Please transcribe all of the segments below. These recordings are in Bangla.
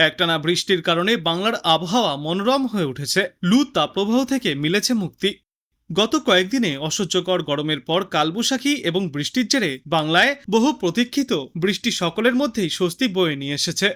একটানা বৃষ্টির কারণে বাংলার আবহাওয়া মনোরম হয়ে উঠেছে। লু তাপপ্রবাহ থেকে মিলেছে মুক্তি। গত কয়েকদিনে অসহ্যকর গরমের পর কালবৈশাখী এবং বৃষ্টির জেরে বাংলায় বহু প্রতীক্ষিত বৃষ্টি সকলের মধ্যেই স্বস্তি বয়ে নিয়ে এসেছে।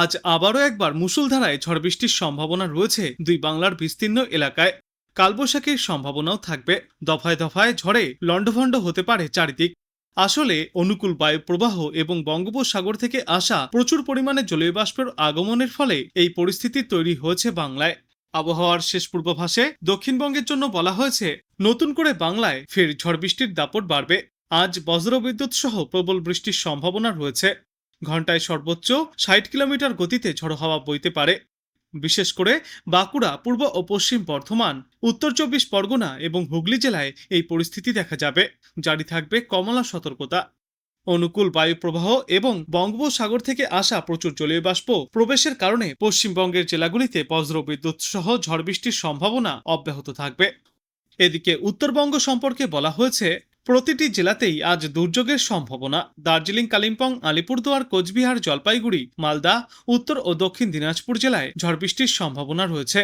আজ আবারও একবার মুষলধারায় ঝড় বৃষ্টির সম্ভাবনা রয়েছে দুই বাংলার বিস্তীর্ণ এলাকায়। কালবৈশাখীর সম্ভাবনাও থাকবে। দফায় দফায় ঝড়ে লণ্ডভণ্ড হতে পারে চারিদিক। আসলে অনুকূল বায়ু প্রবাহ এবং বঙ্গোপসাগর থেকে আসা প্রচুর পরিমাণে জলীয় বাষ্পের আগমনের ফলে এই পরিস্থিতি তৈরি হয়েছে বাংলায়। আবহাওয়ার শেষ পূর্বাভাসে দক্ষিণবঙ্গের জন্য বলা হয়েছে, নতুন করে বাংলায় ফের ঝড় বৃষ্টির দাপট বাড়বে। আজ বজ্রবিদ্যুৎ সহ প্রবল বৃষ্টির সম্ভাবনা রয়েছে। ঘন্টায় সর্বোচ্চ ৬০ কিলোমিটার গতিতে ঝড়ো হাওয়া বইতে পারে। বিশেষ করে বাঁকুড়া, পূর্ব ও পশ্চিম বর্ধমান, উত্তর ২৪ পরগনা এবং হুগলি জেলায় এই পরিস্থিতি দেখা যাবে। জারি থাকবে কমলা সতর্কতা। অনুকূল বায়ু প্রবাহ এবং বঙ্গোপসাগর থেকে আসা প্রচুর জলীয় বাষ্প প্রবেশের কারণে পশ্চিমবঙ্গের জেলাগুলিতে বজ্রবিদ্যুৎ সহ ঝড় বৃষ্টির সম্ভাবনা অব্যাহত থাকবে। এদিকে উত্তরবঙ্গ সম্পর্কে বলা হয়েছে, প্রতিটি জেলাতেই আজ দুর্যোগের সম্ভাবনা। দার্জিলিং, কালিম্পং, আলিপুরদুয়ার, কোচবিহার, জলপাইগুড়ি, মালদা, উত্তর ও দক্ষিণ দিনাজপুর জেলায় ঝড় বৃষ্টির সম্ভাবনা রয়েছে।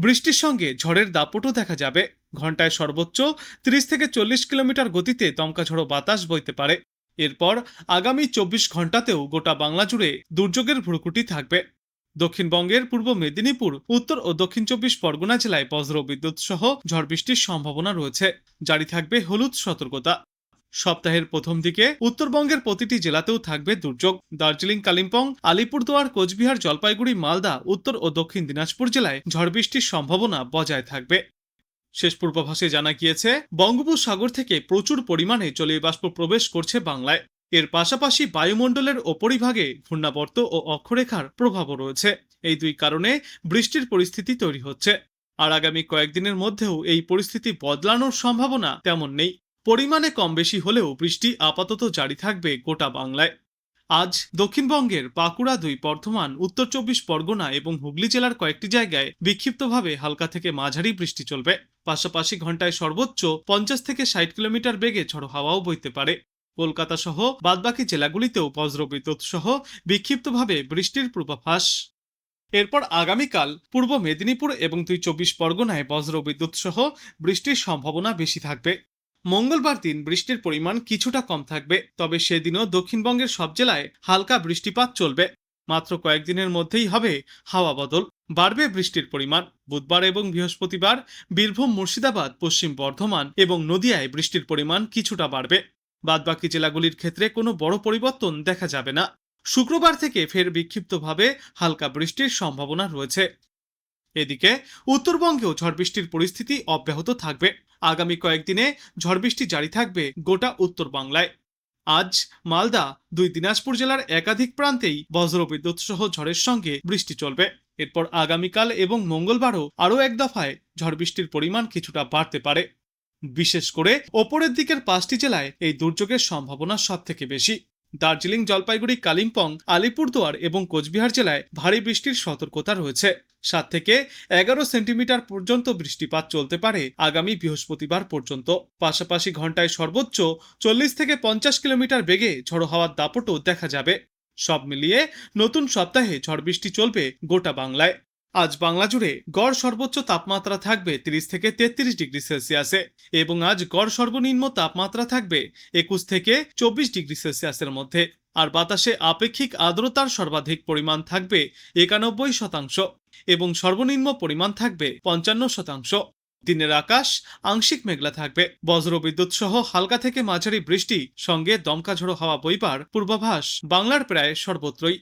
বৃষ্টির সঙ্গে ঝড়ের দাপটও দেখা যাবে। ঘন্টায় সর্বোচ্চ ৩০ থেকে ৪০ কিলোমিটার গতিতে দমকা ঝড়ো বাতাস বইতে পারে। এরপর আগামী ২৪ ঘন্টাতেও গোটা বাংলা জুড়ে দুর্যোগের ভ্রুকুটি থাকবে। দক্ষিণবঙ্গের পূর্ব মেদিনীপুর, উত্তর ও দক্ষিণ ২৪ পরগনা জেলায় বজ্রবিদ্যুৎ সহ ঝড় বৃষ্টির সম্ভাবনা রয়েছে। জারি থাকবে হলুদ সতর্কতা। সপ্তাহের প্রথম দিকে উত্তরবঙ্গের প্রতিটি জেলাতেও থাকবে দুর্যোগ। দার্জিলিং, কালিম্পং, আলিপুরদুয়ার, কোচবিহার, জলপাইগুড়ি, মালদা, উত্তর ও দক্ষিণ দিনাজপুর জেলায় ঝড় বৃষ্টির সম্ভাবনা বজায় থাকবে। শেষ পূর্বাভাসে জানা গিয়েছে, বঙ্গোপসাগর থেকে প্রচুর পরিমাণে জলীয় বাষ্প প্রবেশ করছে বাংলায়। এর পাশাপাশি বায়ুমণ্ডলের ওপরিভাগে ঘূর্ণাবর্ত ও অক্ষরেখার প্রভাবও রয়েছে। এই দুই কারণে বৃষ্টির পরিস্থিতি তৈরি হচ্ছে। আর আগামী কয়েকদিনের মধ্যেও এই পরিস্থিতি বদলানোর সম্ভাবনা তেমন নেই। পরিমাণে কম বেশি হলেও বৃষ্টি আপাতত জারি থাকবে গোটা বাংলায়। আজ দক্ষিণবঙ্গের বাঁকুড়া, ২, বর্ধমান, উত্তর ২৪ পরগনা এবং হুগলি জেলার কয়েকটি জায়গায় বিক্ষিপ্তভাবে হালকা থেকে মাঝারি বৃষ্টি চলবে। পাশাপাশি ঘন্টায় সর্বোচ্চ ৫০ থেকে ৬০ কিলোমিটার বেগে ঝড়ো হাওয়াও বইতে পারে। কলকাতা সহ বাদবাকি জেলাগুলিতেও বজ্রবিদ্যুৎ সহ বিক্ষিপ্তভাবে বৃষ্টির পূর্বাভাস। এরপর আগামীকাল পূর্ব মেদিনীপুর এবং ২ চব্বিশ পরগনায় বজ্রবিদ্যুৎ সহ বৃষ্টির সম্ভাবনা বেশি থাকবে। মঙ্গলবার দিন বৃষ্টির পরিমাণ কিছুটা কম থাকবে, তবে সেদিনও দক্ষিণবঙ্গের সব জেলায় হালকা বৃষ্টিপাত চলবে। মাত্র কয়েকদিনের মধ্যেই হবে হাওয়া বদল, বাড়বে বৃষ্টির পরিমাণ। বুধবার এবং বৃহস্পতিবার বীরভূম, মুর্শিদাবাদ, পশ্চিম বর্ধমান এবং নদিয়ায় বৃষ্টির পরিমাণ কিছুটা বাড়বে। বাদবাকি জেলাগুলির ক্ষেত্রে কোনো বড় পরিবর্তন দেখা যাবে না। শুক্রবার থেকে ফের বিক্ষিপ্তভাবে হালকা বৃষ্টির সম্ভাবনা রয়েছে। এদিকে উত্তরবঙ্গেও ঝড় বৃষ্টির পরিস্থিতি অব্যাহত থাকবে। আগামী কয়েকদিনে ঝড় বৃষ্টি জারি থাকবে গোটা উত্তর বাংলায়। আজ মালদা, ২, দিনাজপুর জেলার একাধিক প্রান্তেই বজ্রবিদ্যুৎ সহ ঝড়ের সঙ্গে বৃষ্টি চলবে। এরপর আগামীকাল এবং মঙ্গলবারও আরও এক দফায় ঝড় বৃষ্টির পরিমাণ কিছুটা বাড়তে পারে। বিশেষ করে ওপরের দিকের ৫টি জেলায় এই দুর্যোগের সম্ভাবনা সব থেকে বেশি। দার্জিলিং, জলপাইগুড়ি, কালিম্পং, আলিপুরদুয়ার এবং কোচবিহার জেলায় ভারী বৃষ্টির সতর্কতা রয়েছে। ৭ থেকে ১১ সেন্টিমিটার পর্যন্ত বৃষ্টিপাত চলতে পারে আগামী বৃহস্পতিবার পর্যন্ত। পাশাপাশি ঘন্টায় সর্বোচ্চ ৪০ থেকে ৫০ কিলোমিটার বেগে ঝড়ো হাওয়ার দাপটও দেখা যাবে। সব মিলিয়ে নতুন সপ্তাহে ঝড় বৃষ্টি চলবে গোটা বাংলায়। আজ বাংলা জুড়ে গড় সর্বোচ্চ তাপমাত্রা থাকবে ৩০ থেকে ৩৩ ডিগ্রি সেলসিয়াসে এবং আজ গড় সর্বনিম্ন তাপমাত্রা থাকবে ২১ থেকে ২৪ ডিগ্রি সেলসিয়াসের মধ্যে। আর বাতাসে আপেক্ষিক আর্দ্রতার সর্বাধিক পরিমাণ থাকবে ৯১% এবং সর্বনিম্ন পরিমাণ থাকবে ৫৫%। দিনের আকাশ আংশিক মেঘলা থাকবে। বজ্রবিদ্যুৎ সহ হালকা থেকে মাঝারি বৃষ্টি সঙ্গে দমকা ঝোড়ো হাওয়া বইবার পূর্বাভাস বাংলার প্রায় সর্বত্রই।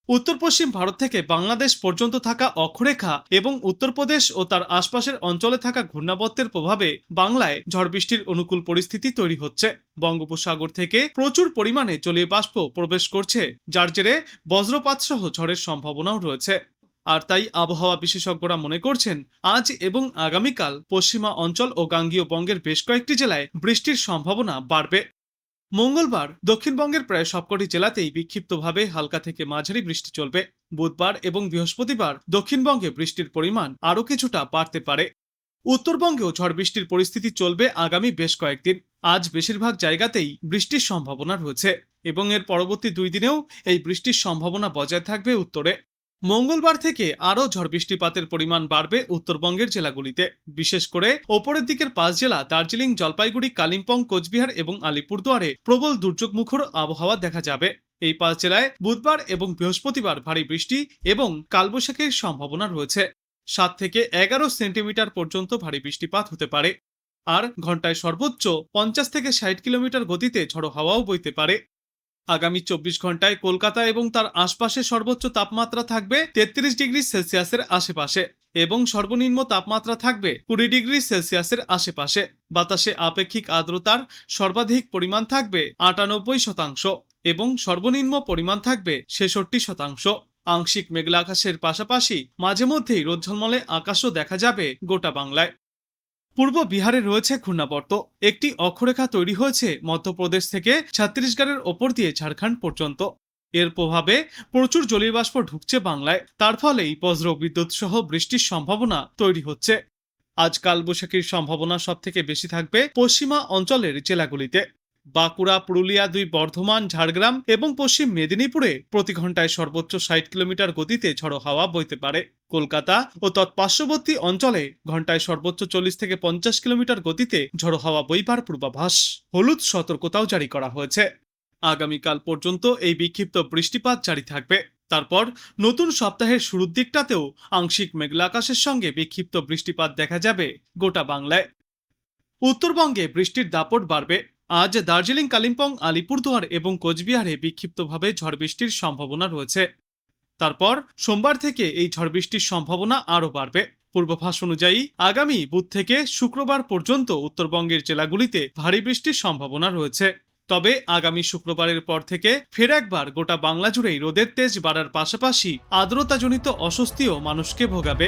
উত্তর পশ্চিম ভারত থেকে বাংলাদেশ পর্যন্ত থাকা অক্ষরেখা এবং উত্তরপ্রদেশ ও তার আশপাশের অঞ্চলে থাকা ঘূর্ণাবর্তের প্রভাবে বাংলায় ঝড় বৃষ্টির অনুকূল পরিস্থিতি তৈরি হচ্ছে। বঙ্গোপসাগর থেকে প্রচুর পরিমাণে জলীয় বাষ্প প্রবেশ করছে, যার জেরে বজ্রপাত সহ ঝড়ের সম্ভাবনাও রয়েছে। আর তাই আবহাওয়া বিশেষজ্ঞরা মনে করছেন, আজ এবং আগামীকাল পশ্চিমা অঞ্চল ও গাঙ্গীয় বঙ্গের বেশ কয়েকটি জেলায় বৃষ্টির সম্ভাবনা বাড়বে। মঙ্গলবার দক্ষিণবঙ্গের প্রায় সবকটি জেলাতেই বিক্ষিপ্তভাবে হালকা থেকে মাঝারি বৃষ্টি চলবে। বুধবার এবং বৃহস্পতিবার দক্ষিণবঙ্গে বৃষ্টির পরিমাণ আরও কিছুটা বাড়তে পারে। উত্তরবঙ্গেও ঝড় বৃষ্টির পরিস্থিতি চলবে আগামী বেশ কয়েকদিন। আজ বেশিরভাগ জায়গাতেই বৃষ্টির সম্ভাবনা রয়েছে এবং এর পরবর্তী ২ দিনেও এই বৃষ্টির সম্ভাবনা বজায় থাকবে উত্তরে। মঙ্গলবার থেকে আরও ঝড় বৃষ্টিপাতের পরিমাণ বাড়বে উত্তরবঙ্গের জেলাগুলিতে। বিশেষ করে ওপরের দিকের 5 জেলা দার্জিলিং, জলপাইগুড়ি, কালিম্পং, কোচবিহার এবং আলিপুরদুয়ারে প্রবল দুর্যোগমুখর আবহাওয়া দেখা যাবে। এই 5 জেলায় বুধবার এবং বৃহস্পতিবার ভারী বৃষ্টি এবং কালবৈশাখীর সম্ভাবনা রয়েছে। 7 থেকে 11 সেন্টিমিটার পর্যন্ত ভারী বৃষ্টিপাত হতে পারে। আর ঘন্টায় সর্বোচ্চ 50 থেকে 60 কিলোমিটার গতিতে ঝড়ো হাওয়াও বইতে পারে। আগামী 24 ঘন্টায় কলকাতা এবং তার আশপাশে সর্বোচ্চ তাপমাত্রা থাকবে 33 ডিগ্রি সেলসিয়াসের আশেপাশে এবং সর্বনিম্ন তাপমাত্রা থাকবে 20 ডিগ্রি সেলসিয়াসের আশেপাশে। বাতাসে আপেক্ষিক আর্দ্রতার সর্বাধিক পরিমাণ থাকবে 98% এবং সর্বনিম্ন পরিমাণ থাকবে 66%। আংশিক মেঘলা আকাশের পাশাপাশি মাঝে মধ্যেই রোদ ঝলমলে আকাশও দেখা যাবে গোটা বাংলায়। পূর্ব বিহারে রয়েছে ঘূর্ণাবর্ত। একটি অক্ষরেখা তৈরি হয়েছে মধ্যপ্রদেশ থেকে ছত্তিশগড়ের ওপর দিয়ে ঝাড়খণ্ড পর্যন্ত। এর প্রভাবে প্রচুর জলীয়বাষ্প ঢুকছে বাংলায়। তার ফলেই বজ্র বিদ্যুৎ সহ বৃষ্টির সম্ভাবনা তৈরি হচ্ছে। আজ কালবৈশাখীর সম্ভাবনা সব থেকে বেশি থাকবে পশ্চিমা অঞ্চলের জেলাগুলিতে। বাঁকুড়া, পুরুলিয়া, 2 বর্ধমান, ঝাড়গ্রাম এবং পশ্চিম মেদিনীপুরে প্রতি ঘন্টায় সর্বোচ্চ 60 কিলোমিটার গতিতে ঝড়ো হাওয়া বইতে পারে। কলকাতা ও তৎপার্শ্ববর্তী অঞ্চলে ঘন্টায় সর্বোচ্চ 40 থেকে 50 কিলোমিটার গতিতে ঝড়ো হাওয়া বইবার পূর্বাভাস। হলুদ সতর্কতাও জারি করা হয়েছে। আগামীকাল পর্যন্ত এই বিক্ষিপ্ত বৃষ্টিপাত জারি থাকবে। তারপর নতুন সপ্তাহের শুরুর দিকটাতেও আংশিক মেঘলা আকাশের সঙ্গে বিক্ষিপ্ত বৃষ্টিপাত দেখা যাবে গোটা বাংলায়। উত্তরবঙ্গে বৃষ্টির দাপট বাড়বে। আজ দার্জিলিং, কালিম্পং, আলিপুরদুয়ার এবং কোচবিহারে বিক্ষিপ্তভাবে ঝড় বৃষ্টির সম্ভাবনা রয়েছে। তারপর সোমবার থেকে এই ঝড় বৃষ্টির সম্ভাবনা আরও বাড়বে। পূর্বাভাস অনুযায়ী আগামী বুধ থেকে শুক্রবার পর্যন্ত উত্তরবঙ্গের জেলাগুলিতে ভারী বৃষ্টির সম্ভাবনা রয়েছে। তবে আগামী শুক্রবারের পর থেকে ফের একবার গোটা বাংলা জুড়েই রোদের তেজ বাড়ার পাশাপাশি আর্দ্রতাজনিত অস্বস্তিও মানুষকে ভোগাবে।